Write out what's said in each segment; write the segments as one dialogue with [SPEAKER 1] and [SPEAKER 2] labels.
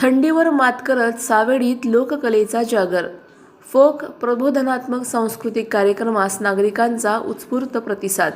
[SPEAKER 1] थंडीवर मात करत सावेडीत लोककलेचा जागर. फोक प्रबोधनात्मक सांस्कृतिक कार्यक्रमास नागरिकांचा उत्स्फूर्त प्रतिसाद.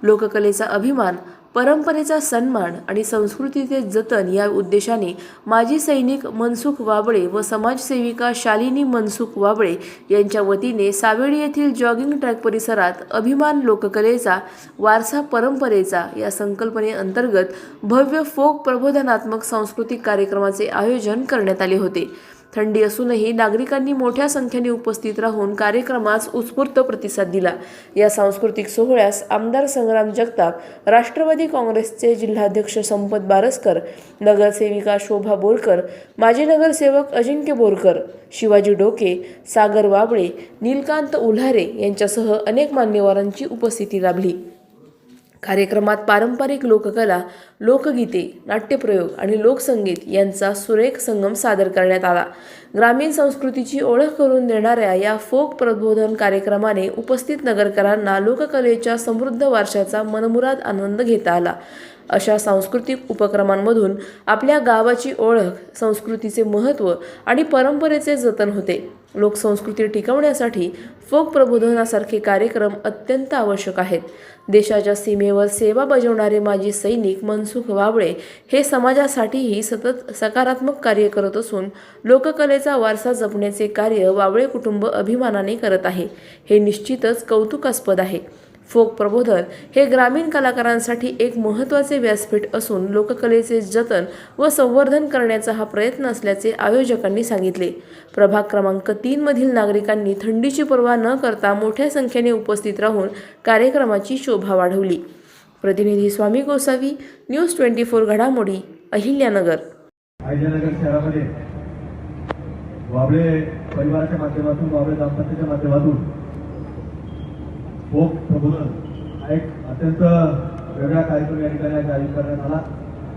[SPEAKER 1] लोककलेचा अभिमान, परंपरेचा सन्मान आणि संस्कृतीचे जतन या उद्देशाने माजी सैनिक मनसुख वाबळे व समाजसेविका शालिनी मनसुख वाबळे यांच्या वतीने सावेडी येथील जॉगिंग ट्रॅक परिसरात अभिमान लोककलेचा वारसा परंपरेचा या संकल्पनेअंतर्गत भव्य फोक प्रबोधनात्मक सांस्कृतिक कार्यक्रमाचे आयोजन करण्यात आले होते. थंडी असूनही नागरिकांनी मोठ्या संख्येने उपस्थित राहून कार्यक्रमास उत्स्फूर्त प्रतिसाद दिला. या सांस्कृतिक सोहळ्यास आमदार संग्राम जगताप, राष्ट्रवादी काँग्रेसचे जिल्हाध्यक्ष संपत बारसकर, नगरसेविका शोभा बोरकर, माजी नगरसेवक अजिंक्य बोरकर, शिवाजी डोके, सागर वाबळे, नीलकांत उल्हारे यांच्यासह अनेक मान्यवरांची उपस्थिती लाभली. कार्यक्रमात पारंपरिक लोककला, लोकगीते, नाट्यप्रयोग आणि लोकसंगीत यांचा सुरेख संगम सादर करण्यात आला. ग्रामीण संस्कृतीची ओळख करून देणाऱ्या या फोक प्रबोधन कार्यक्रमाने उपस्थित नगरकरांना लोककलेच्या समृद्ध वारशाचा मनमुराद आनंद घेता आला. अशा सांस्कृतिक उपक्रमांमधून आपल्या गावाची ओळख, संस्कृतीचे महत्त्व आणि परंपरेचे जतन होते. लोकसंस्कृती टिकवण्यासाठी फोक प्रबोधनासारखे कार्यक्रम अत्यंत आवश्यक आहेत. देशाच्या सीमेवर सेवा बजावणारे माजी सैनिक मनसुख वाबळे हे समाजासाठीही सतत सकारात्मक कार्य करत असून लोककलेचा वारसा जपण्याचे कार्य वाबळे कुटुंब अभिमानाने करत आहे. हे निश्चितच कौतुकास्पद आहे. फोक प्रबोधन हे ग्रामीण कलाकारांसाठी एक महत्त्वाचे व्यासपीठ असून लोककलेचे जतन व संवर्धन करण्याचा हा प्रयत्न असल्याचे आयोजकांनी सांगितले. प्रभाग क्रमांक 3 मधील नागरिकांनी थंडीची पर्वा न करता मोठ्या संख्येने उपस्थित राहून कार्यक्रमाची शोभा वाढवली. प्रतिनिधी स्वामी गोसावी, न्यूज 24 घडामोडी, अहिल्यानगर.
[SPEAKER 2] अहिल्यानगर शहरामध्ये वाबळे परिवाराच्या माध्यमातून, वाबळे दाम्पत्याच्या माध्यमातून फोक प्रबोधन हा एक अत्यंत वेगळा कार्यक्रम या ठिकाणी आयोजित करण्यात आला.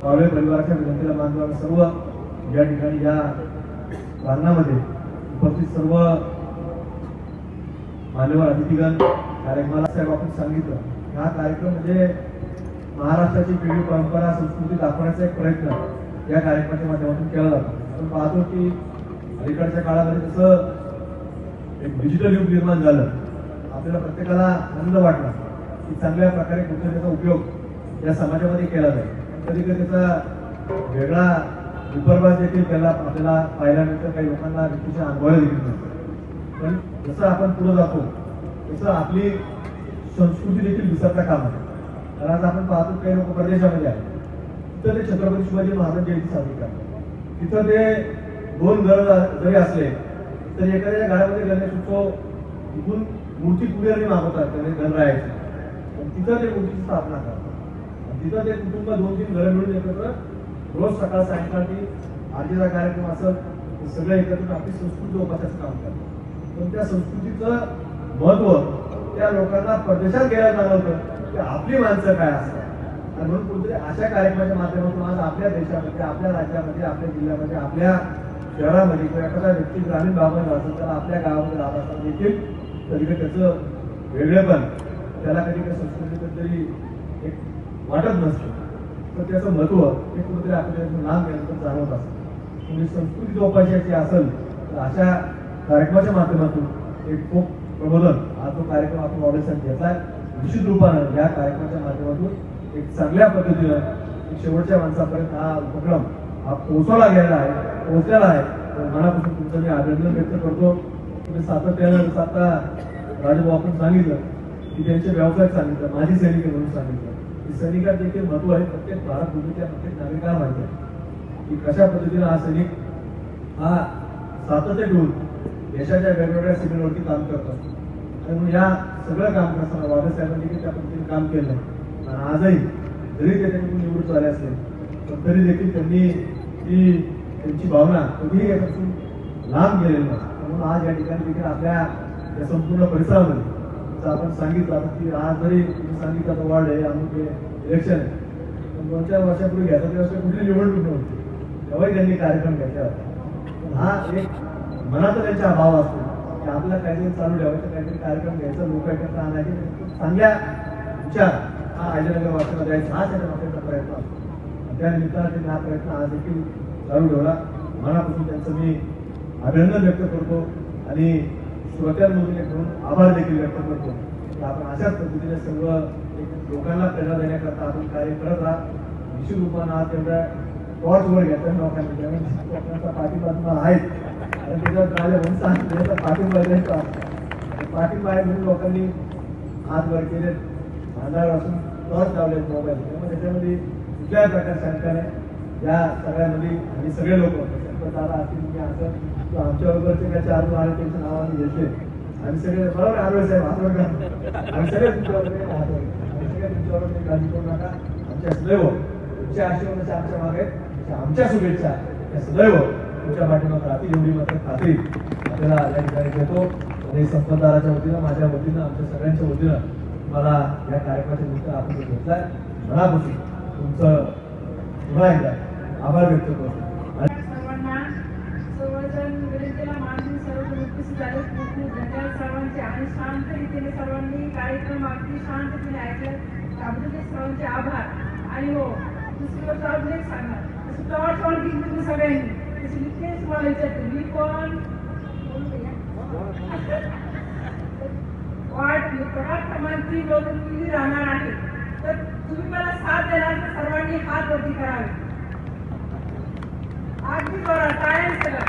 [SPEAKER 2] वाबळे परिवाराच्या विनंतीला मान देऊन सर्व या ठिकाणी या प्रांगणामध्ये उपस्थित सर्व मान्यवर अतिथीगण कार्यक्रमाला साहेब आपण सांगितलं. हा कार्यक्रम म्हणजे महाराष्ट्राची पिढी परंपरा संस्कृती दाखवण्याचा एक प्रयत्न या कार्यक्रमाच्या माध्यमातून केला जातो. आपण पाहतो की अलीकडच्या काळामध्ये जसं एक डिजिटल युग निर्माण झालं, आपल्याला प्रत्येकाला आनंद वाटला की चांगल्या प्रकारे कुठल्याचा उपयोग या समाजामध्ये केला जाईल. कधी कधी त्याचा वेगळा विपर्वास देखील त्याला आपल्याला पाहायला मिळतं, काही लोकांना व्यक्तीच्या अनुभवाला देखील मिळतं. पण जसं आपण पुढे जातो तसं आपली संस्कृती देखील विसरता कामा नये. कारण आज आपण पाहतो काही लोक प्रदेशामध्ये आहेत, तिथं ते छत्रपती शिवाजी महाराज जयंती साजरी करतात. तिथं ते 2 घर जरी असले तरी एखाद्या घरामध्ये गणेश उत्सव तिथून मूर्ती पुढे मागवतात, त्याने घर राहायचे. पण तिथं ते मूर्तीची स्थापना करतात. तिथं ते कुटुंब 2-3 घरं मिळून एकत्र रोज सकाळ सायंकाळी आरतीचा कार्यक्रम असेल सगळं एकत्र आपली संस्कृती जोपासायचं काम करतात. पण त्या संस्कृतीचं महत्त्व त्या लोकांना परदेशात घ्यायला जाणवतं की आपली माणसं काय असतात. आणि म्हणून कुठेतरी अशा कार्यक्रमाच्या माध्यमातून आज आपल्या देशामध्ये, आपल्या राज्यामध्ये, आपल्या जिल्ह्यामध्ये, आपल्या शहरामध्ये किंवा एखादा व्यक्ती ग्रामीण भागामध्ये राहतो, त्याला आपल्या गावामध्ये राहत असताना देखील कधी कधी त्याचं वेगळेपण, त्याला कधी कधी संस्कृतीबद्दल एक वाटत नसतं. तर त्याचं महत्त्व हे कुठेतरी आपल्याला नाम केल्यानंतर जाणवत असतं. म्हणजे संस्कृती जोपासायची असेल तर अशा कार्यक्रमाच्या माध्यमातून एक फोक प्रबोधन हा तो कार्यक्रम आपण वाढवण्यासाठी घेतला आहे. निश्चित रूपानं या कार्यक्रमाच्या माध्यमातून एक चांगल्या पद्धतीनं एक शेवटच्या माणसापर्यंत हा उपक्रम हा पोहोचवला गेलेला आहे, पोहोचलेला आहे. तर मनापासून तुमचं मी अभिनंदन व्यक्त करतो. तुम्ही सातत्यानं जसं आता राजभाऊ आपण सांगितलं की त्यांचे व्यवसाय सांगितलं, माजी सैनिक म्हणून सांगितलं की सैनिकात देखील महत्व आहे. प्रत्येक भारत भूमीच्या प्रत्येक नागरिकाला माहिती आहे की कशा पद्धतीनं हा सैनिक हा सातत्य ठेवून देशाच्या वेगवेगळ्या सीमेवरती काम करत असतो. आणि म्हणून या सगळं काम करताना वाबळे साहेबांनी देखील त्या पद्धतीने काम केलं आहे. आणि आजही जरी ते त्यांनी निवृत्त झाले असेल पण तरी देखील त्यांनी त्यांची भावना कधीही यापासून लांब गेलेली नाही. म्हणून आज या ठिकाणी देखील आपल्या या संपूर्ण परिसरामध्ये आपण सांगितलं की आज जरी तुम्ही सांगितलं तर वाढ आहे, अमुक इलेक्शन आहे, पण 2-4 वर्षापूर्वी घ्यायचा दिवस कुठली निवडणूक नव्हती, तेव्हाही त्यांनी कार्यक्रम घेतला होता. पण हा एक मनाचा त्यांचा भाव असतो की आपल्याला काहीतरी चालू ठेवायचं, काहीतरी कार्यक्रम घ्यायचा, लोक एकत्र आणायचे, चांगल्या विचार हा अहिल्यानगर वाचनाला द्यायचा, हा त्याच्या मागचा प्रयत्न असतो. त्या निमित्ताने त्यांनी हा प्रयत्न आज देखील चालू ठेवला. मनापासून त्यांचं मी अभिनंदन व्यक्त करतो आणि श्रोत्यांमधून आभार देखील व्यक्त करतो की आपण अशाच पद्धतीने सर्व लोकांना प्रेरणा देण्याकरता आपण कार्य करत राहा. निश्चित रूपानं आज तेवढ्या टॉर्चवर घेतात लोकांनी त्यामुळे पाठिंबा तुम्हाला आहेत आणि त्याच्यावर राजा म्हणून सांगितलं पाठिंबा द्यायचा पाठिंबा आहे म्हणून लोकांनी हात वर केले अंधार असून टॉर्च लावले मोबाईल. त्यामुळे त्याच्यामध्ये कुठल्याही प्रकारच्या शंका नाही. या सगळ्यामध्ये आणि सगळे लोक दादा असतील की असं किंवा आमच्याबरोबरचे काय 4 आले त्यांच्या नावाने घेतले आम्ही सगळे बरोबर आरोग्य साहेब आरोग्य आम्ही सगळे तुमच्यावर सगळे तुमच्यावर काळजी करू नका. आमच्या सदैव तुमच्या आशीर्वादाच्या आमच्या मागे आमच्या शुभेच्छा त्या सदैव तुमच्या पाठीमागे राहतील एवढी मात्र खात्री आपल्याला या ठिकाणी देतो. आणि संपतदाराच्या वतीनं माझ्या वतीनं आमच्या सगळ्यांच्या वतीनं मला या कार्यक्रमाच्या निमित्त आपण घेतलाय मनापासून तुमचं पुन्हा एकदा आभार व्यक्त करतो.
[SPEAKER 3] सर्वजण विनंतीला मानून सर्वजण उपस्थित झाले. खूप खूप धन्यवाद सर्वांचे. आणि शांत रीतीने सर्वांनी कार्यक्रम अगदी शांतपणे ऐकले त्याबद्दल सर्वांचे आभार. आणि हो दुसरी गोष्ट अजून एक सांगणार तसं टॉर्च ऑन घेतली तुम्ही सगळ्यांनी तशी मी तेच मला विचारते मी पण वाट प्रभाग क्रमांक 3 मधून मी राहणार आहे तर तुम्ही मला साथ देणार तर सर्वांनी हात वरती करावे. अगदी बरं टाळ्या सगळं.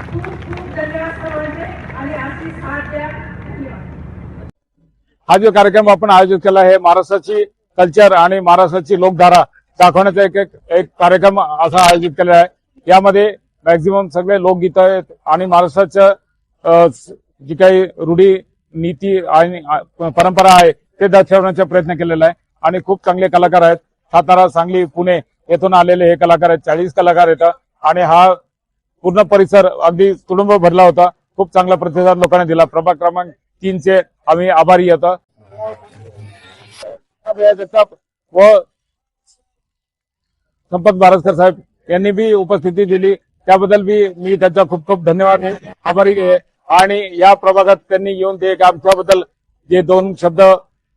[SPEAKER 3] खूप खूप धन्यवाद सर्वांचे आणि अशी साथ द्या. धन्यवाद.
[SPEAKER 4] हा जो कार्यक्रम आपण आयोजित केला आहे महाराष्ट्राची कल्चर आणि महाराष्ट्राची लोकधारा दाखवण्याचा एक कार्यक्रम असा आयोजित केलेला आहे. यामध्ये मॅक्झिमम सगळे लोकगीत आहेत आणि महाराष्ट्राच्या जी काही रूढी नीती आणि परंपरा आहे ते दर्शवण्याचा प्रयत्न केलेला आहे. आणि खूप चांगले कलाकार आहेत. सातारा, सांगली, पुणे येथून आलेले हे कलाकार आहेत. 40 कलाकार येतात आणि हा पूर्ण परिसर अगदी तुडुंब भरला होता. खूप चांगला प्रतिसाद लोकांनी दिला. प्रभाग क्रमांक 3 चे आम्ही आभारी होतो. व संपत बारसकर साहेब यांनी बी उपस्थिती दिली त्याबद्दल बी मी त्यांचा खूप खूप धन्यवाद आभारी आहे. आणि या प्रभागात त्यांनी येऊन ते आमच्याबद्दल जे 2 शब्द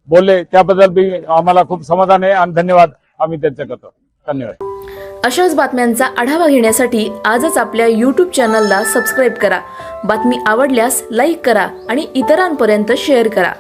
[SPEAKER 4] बोलले त्याबद्दल बी आम्हाला खूप समाधान आहे आणि धन्यवाद आम्ही त्यांचा करतो. धन्यवाद.
[SPEAKER 1] अशाच बातम्यांचा आढावा घेण्यासाठी आजच आपल्या YouTube चॅनलला सबस्क्राईब करा. बातमी आवडल्यास लाईक करा आणि इतरांपर्यंत शेअर करा.